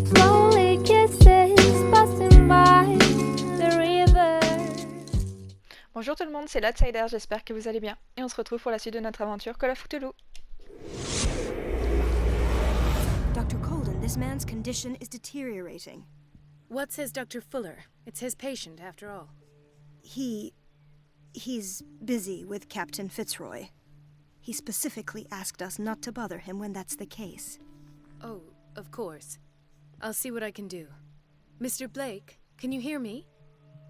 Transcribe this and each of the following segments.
Slowly kisses passing by the river. Bonjour tout le monde, c'est l'Outsider, j'espère que vous allez bien. Et on se retrouve pour la suite de notre aventure Call of Cthulhu. Dr. Colden, this man's condition is deteriorating. What says Dr. Fuller? It's his patient, after all. He's busy with Captain Fitzroy. He specifically asked us not to bother him when that's the case. Oh, of course. I'll see what I can do. Mr. Blake, can you hear me?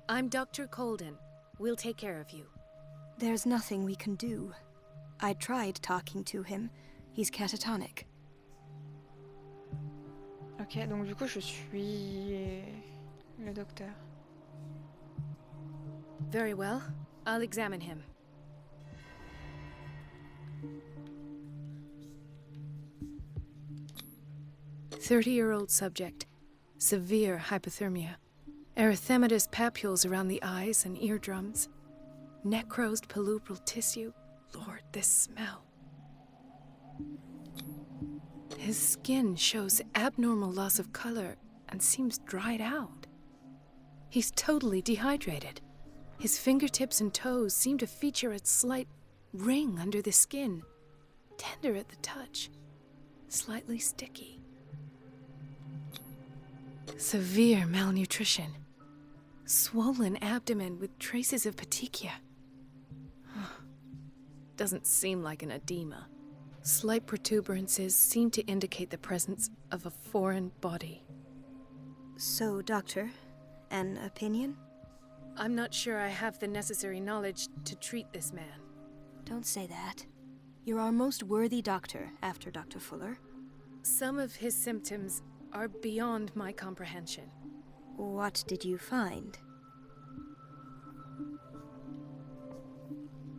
I'm Dr. Colden. We'll take care of you. There's nothing we can do. I tried talking to him. He's catatonic. Ok, donc du coup je suis le docteur. Very well. I'll examine him. "30-year-old subject. Severe hypothermia. Erythematous papules around the eyes and eardrums. Necrosed palpebral tissue. Lord, this smell. His skin shows abnormal loss of color and seems dried out. He's totally dehydrated. His fingertips and toes seem to feature a slight ring under the skin, tender at the touch, slightly sticky. Severe malnutrition. Swollen abdomen with traces of petechia. Doesn't seem like an edema. Slight protuberances seem to indicate the presence of a foreign body. So, Doctor, an opinion? I'm not sure I have the necessary knowledge to treat this man. Don't say that. You're our most worthy doctor after Dr. Fuller. Some of his symptoms are beyond my comprehension. What did you find?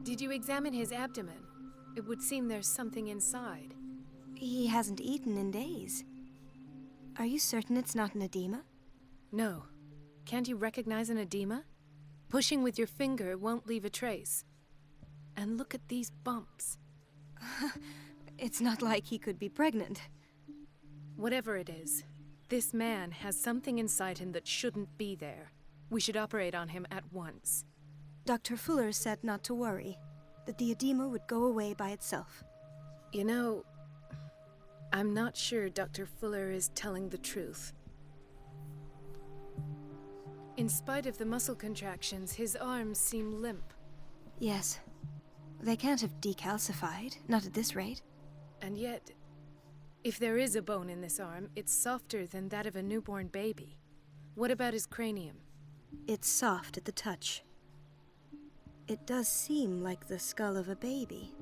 Did you examine his abdomen? It would seem there's something inside. He hasn't eaten in days. Are you certain it's not an edema? No. Can't you recognize an edema? Pushing with your finger won't leave a trace. And look at these bumps. It's not like he could be pregnant. Whatever it is, this man has something inside him that shouldn't be there. We should operate on him at once. Dr. Fuller said not to worry, that the edema would go away by itself. You know, I'm not sure Dr. Fuller is telling the truth. In spite of the muscle contractions, his arms seem limp. Yes. They can't have decalcified, not at this rate. And yet, if there is a bone in this arm, it's softer than that of a newborn baby. What about his cranium? It's soft at the touch. It does seem like the skull of a baby.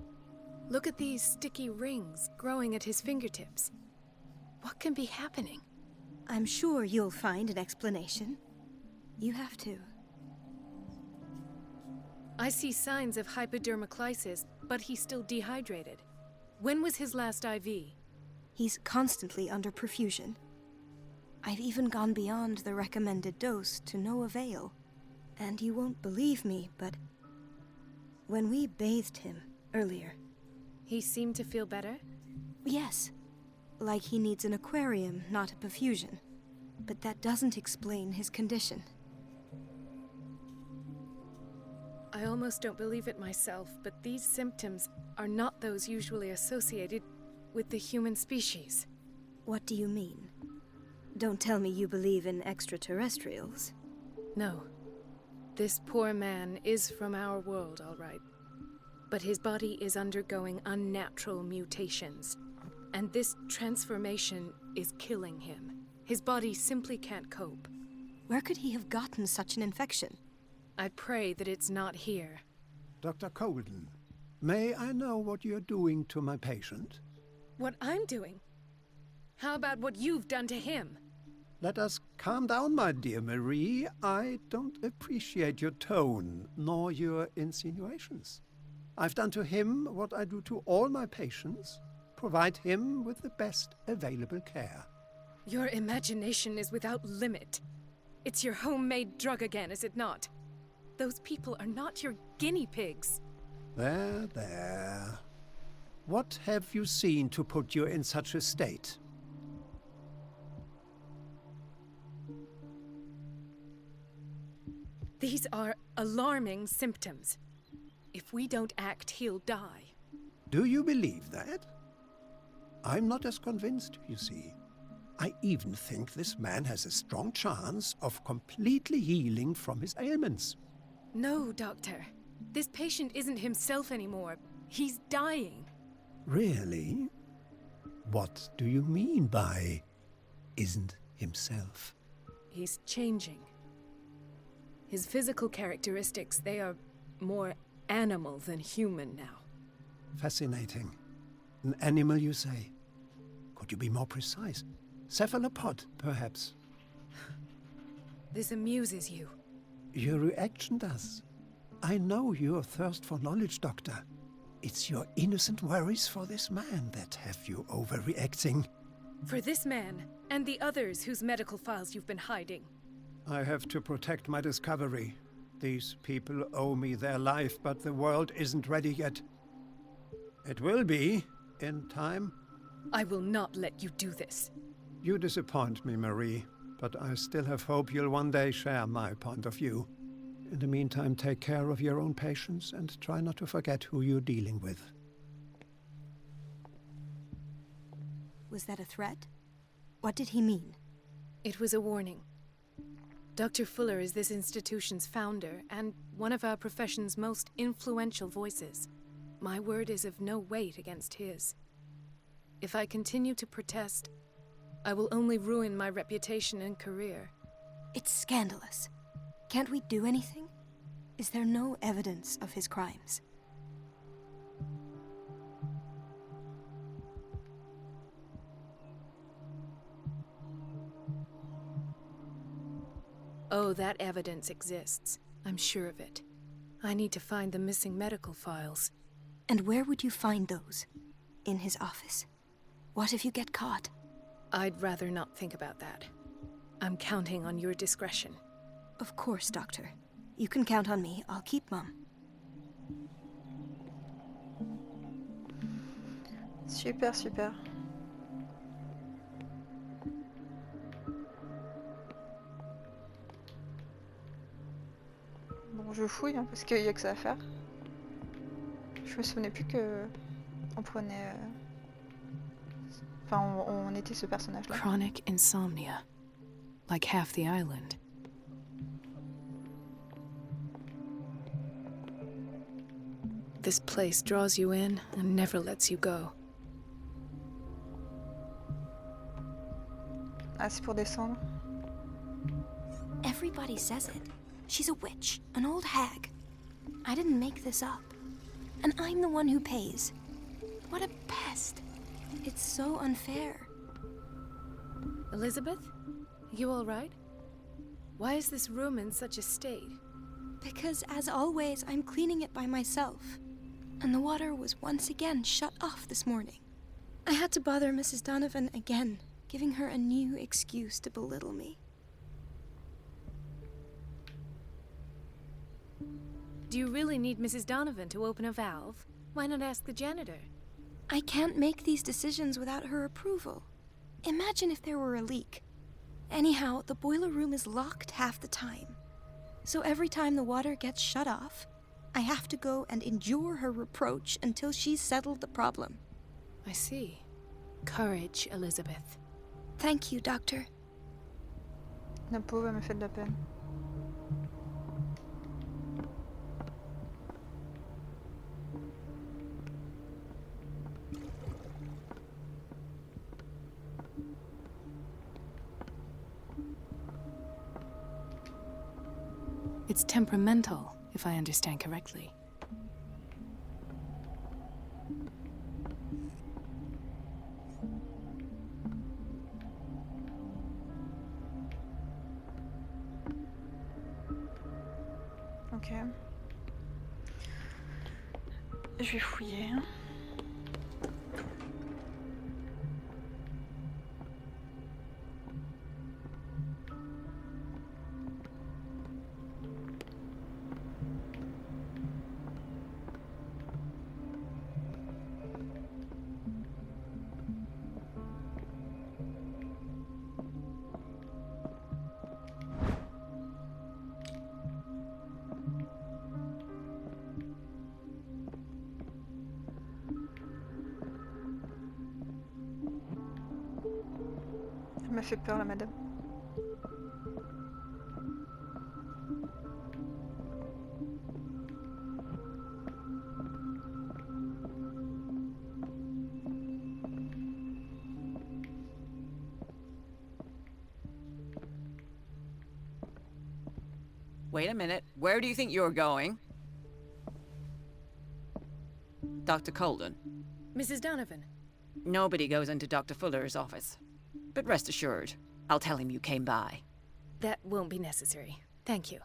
Look at these sticky rings growing at his fingertips. What can be happening? I'm sure you'll find an explanation. You have to. I see signs of hypodermoclysis, but he's still dehydrated. When was his last IV? He's constantly under perfusion. I've even gone beyond the recommended dose to no avail. And you won't believe me, but when we bathed him earlier... He seemed to feel better? Yes. Like he needs an aquarium, not a perfusion. But that doesn't explain his condition. I almost don't believe it myself, but these symptoms are not those usually associated with the human species. What do you mean? Don't tell me you believe in extraterrestrials. No. This poor man is from our world, all right. But his body is undergoing unnatural mutations. And this transformation is killing him. His body simply can't cope. Where could he have gotten such an infection? I pray that it's not here. Dr. Colden, may I know what you're doing to my patient? What I'm doing? How about what you've done to him? Let us calm down, my dear Marie. I don't appreciate your tone, nor your insinuations. I've done to him what I do to all my patients, provide him with the best available care. Your imagination is without limit. It's your homemade drug again, is it not? Those people are not your guinea pigs. There. What have you seen to put you in such a state? These are alarming symptoms. If we don't act, he'll die. Do you believe that? I'm not as convinced, you see. I even think this man has a strong chance of completely healing from his ailments. No, Doctor. This patient isn't himself anymore. He's dying. Really? What do you mean by isn't himself? He's changing. His physical characteristics, they are more animal than human now. Fascinating. An animal, you say? Could you be more precise? Cephalopod, perhaps? This amuses you. Your reaction does. I know your thirst for knowledge, Doctor. It's your innocent worries for this man that have you overreacting. For this man, and the others whose medical files you've been hiding. I have to protect my discovery. These people owe me their life, but the world isn't ready yet. It will be, in time. I will not let you do this. You disappoint me, Marie, but I still have hope you'll one day share my point of view. In the meantime, take care of your own patients and try not to forget who you're dealing with. Was that a threat? What did he mean? It was a warning. Dr. Fuller is this institution's founder and one of our profession's most influential voices. My word is of no weight against his. If I continue to protest, I will only ruin my reputation and career. It's scandalous. Can't we do anything? Is there no evidence of his crimes? Oh, that evidence exists. I'm sure of it. I need to find the missing medical files. And where would you find those? In his office? What if you get caught? I'd rather not think about that. I'm counting on your discretion. Of course, Doctor. You can count on me. I'll keep Mum. Super, super. Bon, je fouille hein, parce qu'il y a que ça à faire. Je me souvenais plus que on prenait. Enfin, on était ce personnage-là. Chronic insomnia. Like half the island. This place draws you in and never lets you go. Ah, c'est pour descendre. Everybody says it. She's a witch, an old hag. I didn't make this up. And I'm the one who pays. What a pest. It's so unfair. Elizabeth? You all right? Why is this room in such a state? Because, as always, I'm cleaning it by myself. And the water was once again shut off this morning. I had to bother Mrs. Donovan again, giving her a new excuse to belittle me. Do you really need Mrs. Donovan to open a valve? Why not ask the janitor? I can't make these decisions without her approval. Imagine if there were a leak. Anyhow, the boiler room is locked half the time. So every time the water gets shut off, I have to go and endure her reproach until she's settled the problem. I see. Courage, Elizabeth. Thank you, Doctor. La pauvre, elle me fait de la peine. It's temperamental, if I understand correctly. Ok. Je vais fouiller. Hein. m'a fait peur la madame. Wait a minute. Where do you think you're going? Dr. Colden. Mrs. Donovan. Nobody goes into Dr. Fuller's office. But rest assured, I'll tell him you came by. That won't be necessary. Thank you.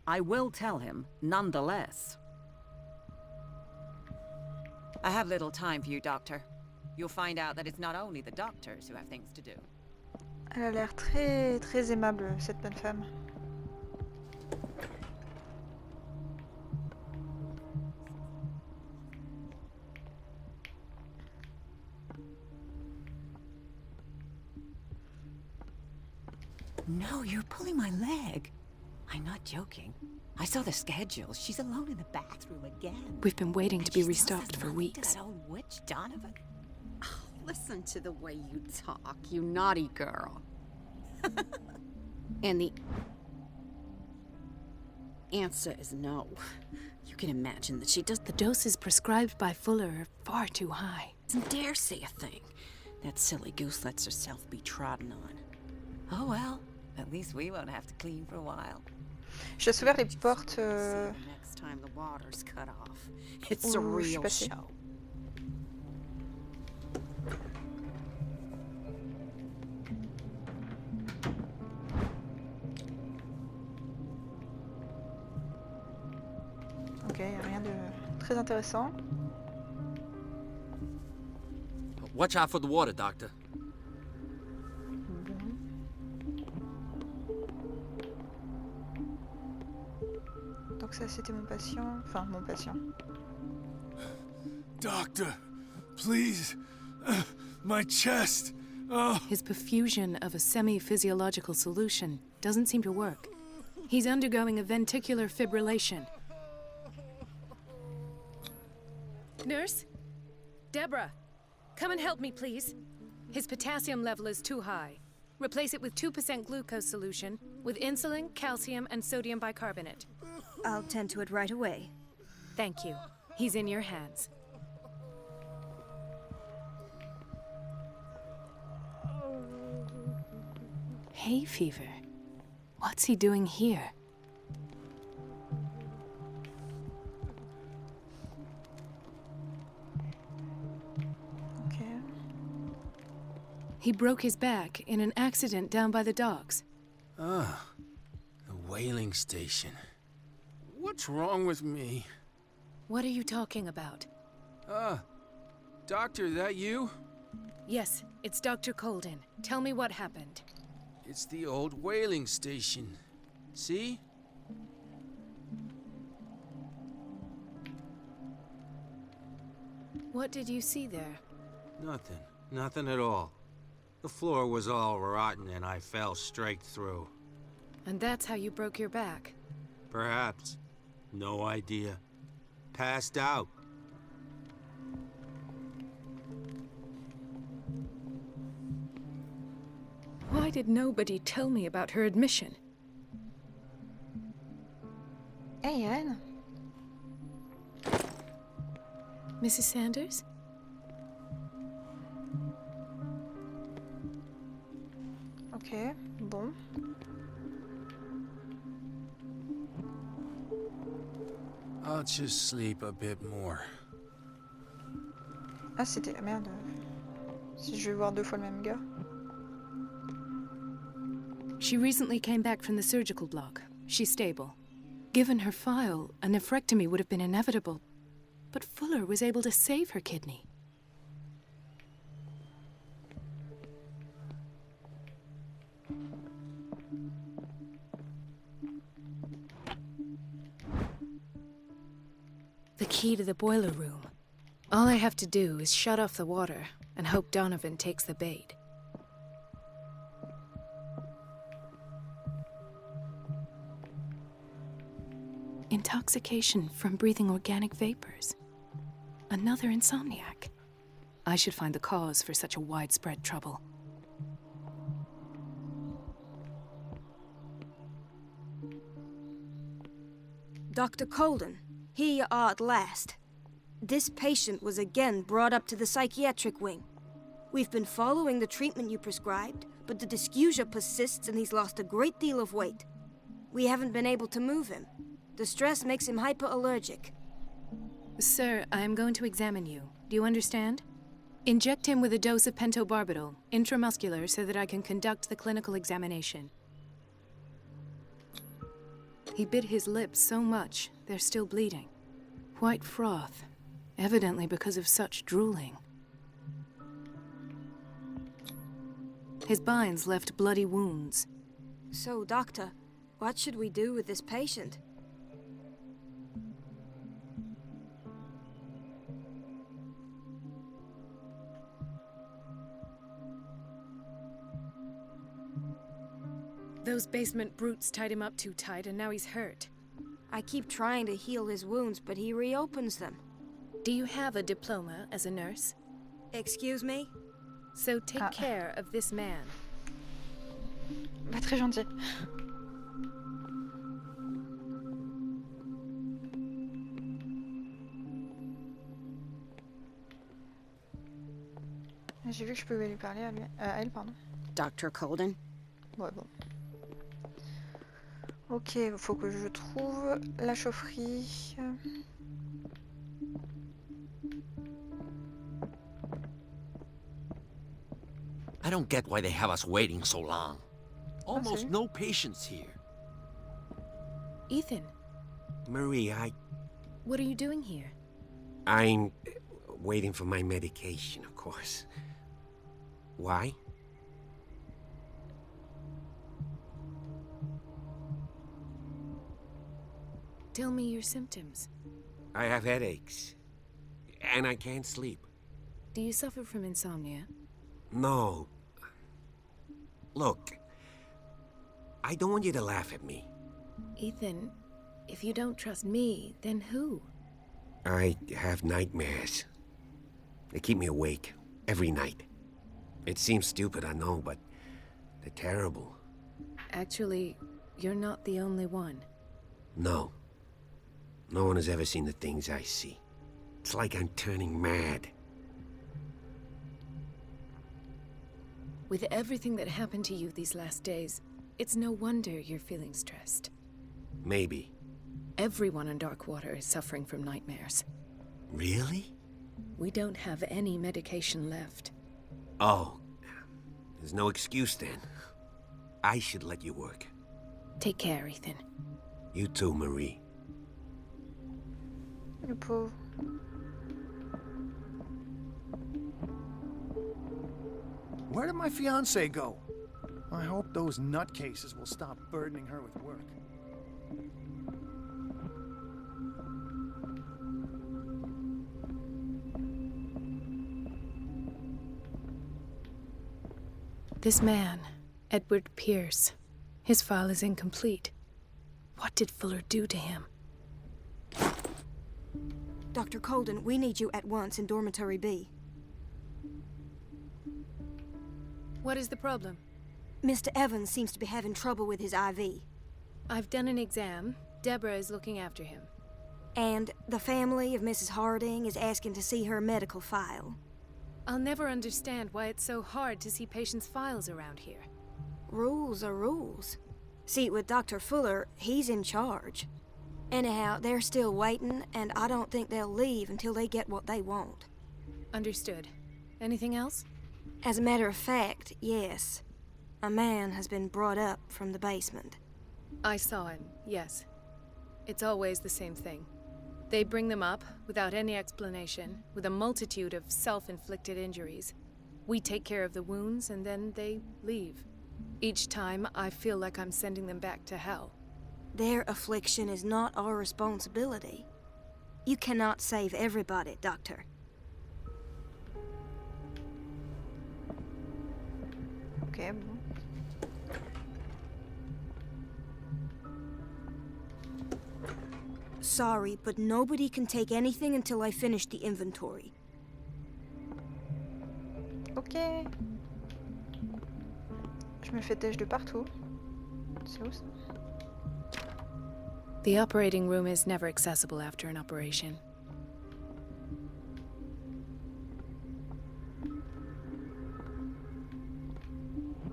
I will tell him, nonetheless. I have little time for you, Doctor. You'll find out that it's not only the doctors who have things to do. Elle a l'air très très aimable, cette bonne femme. No, you're pulling my leg. I'm not joking. I saw the schedule. She's alone in the bathroom again. We've been waiting to be And she still restocked says for nothing to weeks. that old witch, Donovan. Listen to the way you talk, you naughty girl. And the answer is no. You can imagine that she The doses prescribed by Fuller are far too high. doesn't dare say a thing. That silly goose lets herself be trodden on. Oh well, at least we won't have to clean for a while. Je laisse ouvert les portes. So next time the water's cut off, it's a Ouh, je suis real passée. show. Ok, y a rien de très intéressant. Watch out for the water, Doctor. Donc ça c'était mon patient, enfin mon patient. Doctor, please. My chest. Oh. His perfusion of a semi-physiological solution doesn't seem to work. He's undergoing a ventricular fibrillation. Nurse? Deborah, come and help me, please. His potassium level is too high. Replace it with 2% glucose solution with insulin, calcium, and sodium bicarbonate. I'll tend to it right away. Thank you. He's in your hands. Hay fever. What's he doing here? Ok. He broke his back in an accident down by the docks. Ah, the whaling station. What's wrong with me? What are you talking about? Doctor, that you? Yes, it's Dr. Colden. Tell me what happened. It's the old whaling station. See? What did you see there? Nothing. Nothing at all. The floor was all rotten and I fell straight through. And that's how you broke your back. Perhaps. No idea. Passed out. Why did nobody tell me about her admission? Hey Anne. Mrs. Sanders? Ok, bon. I'll just sleep a bit more. Ah c'était... Merde. Si je vais voir deux fois le même gars. She recently came back from the surgical block. She's stable. Given her file, a nephrectomy would have been inevitable. But Fuller was able to save her kidney. The key to the boiler room. All I have to do is shut off the water and hope Donovan takes the bait. Intoxication from breathing organic vapors. Another insomniac. I should find the cause for such a widespread trouble. Dr. Colden, here you are at last. This patient was again brought up to the psychiatric wing. We've been following the treatment you prescribed, but the dysgeusia persists and he's lost a great deal of weight. We haven't been able to move him. The stress makes him hyperallergic. Sir, I am going to examine you. Do you understand? Inject him with a dose of pentobarbital, intramuscular, so that I can conduct the clinical examination. He bit his lips so much, they're still bleeding. White froth, evidently because of such drooling. His binds left bloody wounds. So, Doctor, what should we do with this patient? Those basement brutes tied him up too tight, and now he's hurt. I keep trying to heal his wounds, but he reopens them. Do you have a diploma as a nurse? Excuse me? So take care of this man. Pas très gentil. J'ai vu que je pouvais lui parler à lui, à elle, pardon. Dr. Colden? Ouais, bon. Ok, il faut que je trouve la chaufferie. I don't get why they have us waiting so long. Almost see. no patients here. Ethan, Marie, what are you doing here? I'm waiting for my medication, of course. Why? Tell me your symptoms. I have headaches. And I can't sleep. Do you suffer from insomnia? No. Look, I don't want you to laugh at me. Ethan, if you don't trust me, then who? I have nightmares. They keep me awake every night. It seems stupid, I know, but they're terrible. Actually, you're not the only one. No. No one has ever seen the things I see. It's like I'm turning mad. With everything that happened to you these last days, it's no wonder you're feeling stressed. Maybe. Everyone in Darkwater is suffering from nightmares. Really? We don't have any medication left. Oh. There's no excuse then. I should let you work. Take care, Ethan. You too, Marie. Le pauvre. Where did my fiancée go? I hope those nutcases will stop burdening her with work. This man, Edward Pierce, his file is incomplete. What did Fuller do to him? Dr. Colden, we need you at once in Dormitory B. What is the problem? Mr. Evans seems to be having trouble with his IV. I've done an exam. Deborah is looking after him. And the family of Mrs. Harding is asking to see her medical file. I'll never understand why it's so hard to see patients' files around here. Rules are rules. See, with Dr. Fuller, he's in charge. Anyhow, they're still waiting, and I don't think they'll leave until they get what they want. Understood. Anything else? As a matter of fact, yes. A man has been brought up from the basement. I saw him, yes. It's always the same thing. They bring them up, without any explanation, with a multitude of self-inflicted injuries. We take care of the wounds, and then they leave. Each time, I feel like I'm sending them back to hell. Their affliction is not our responsibility. You cannot save everybody, Doctor. Ok, bon. Sorry, but nobody can take anything until I finish the inventory. Ok. Je me fais têche de partout. C'est où ça? The operating room is never accessible after an operation.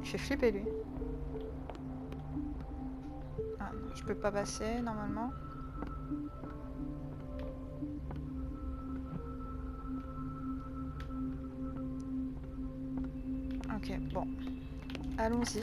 Il fait flipper lui. Ah non, je peux pas passer normalement. Ok, bon. Allons-y.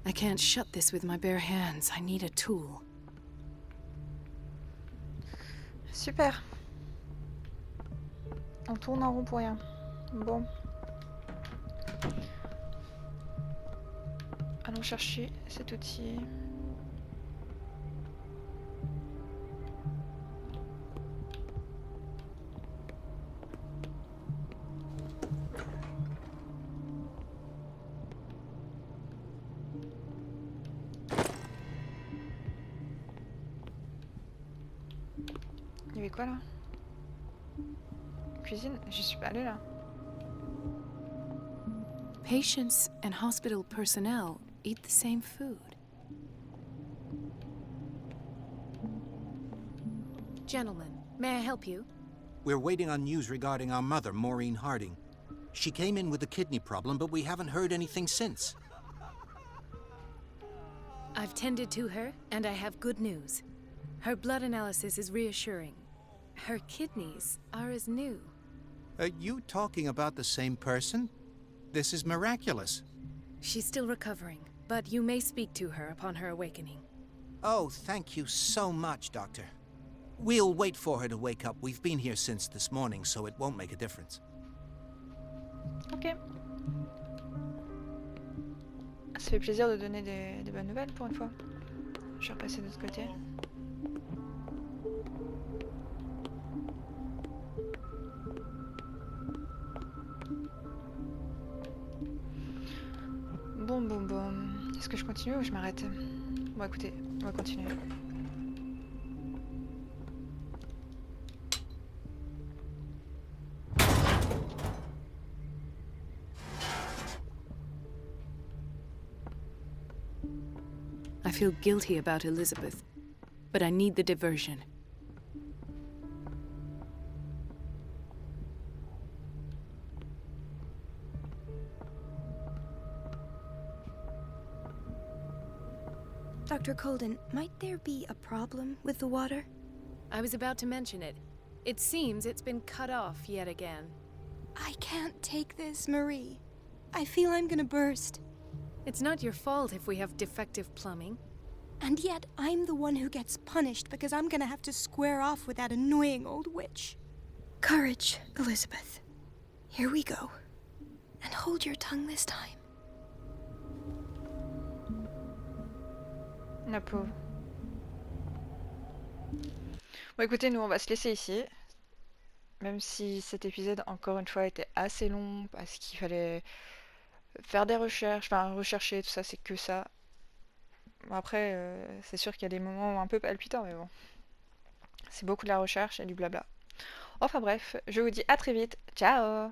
I can't shut this with my bare hands. I need a tool. Super. On tourne en rond pour rien. Bon. Allons chercher cet outil. Il y avait quoi là? Cuisine? J'y suis pas allée là. Patients and hospital personnel eat the same food. Gentlemen, may I help you? We're waiting on news regarding our mother, Maureen Harding. She came in with a kidney problem, but we haven't heard anything since. I've tended to her, and I have good news. Her blood analysis is reassuring. Her kidneys are as new. Are you talking about the same person? This is miraculous. She's still recovering, but you may speak to her upon her awakening. Oh, thank you so much, Doctor. We'll wait for her to wake up. We've been here since this morning, so it won't make a difference. Ok. Ça fait plaisir de donner des bonnes nouvelles pour une fois. Je vais repasser de l'autre côté. Bon. Est-ce que je continue ou je m'arrête? Bon écoutez, on va continuer. I feel guilty about Elizabeth, but I need the diversion. Dr. Colden, might there be a problem with the water? I was about to mention it. It seems it's been cut off yet again. I can't take this, Marie. I feel I'm gonna burst. It's not your fault if we have defective plumbing. And yet, I'm the one who gets punished because I'm gonna have to square off with that annoying old witch. Courage, Elizabeth. Here we go. And hold your tongue this time. La pauvre. Bon écoutez, nous on va se laisser ici. Même si cet épisode, encore une fois, était assez long parce qu'il fallait faire des recherches, enfin rechercher, tout ça, c'est que ça. Bon, après, c'est sûr qu'il y a des moments un peu palpitants, mais bon. C'est beaucoup de la recherche et du blabla. Enfin bref, je vous dis à très vite. Ciao!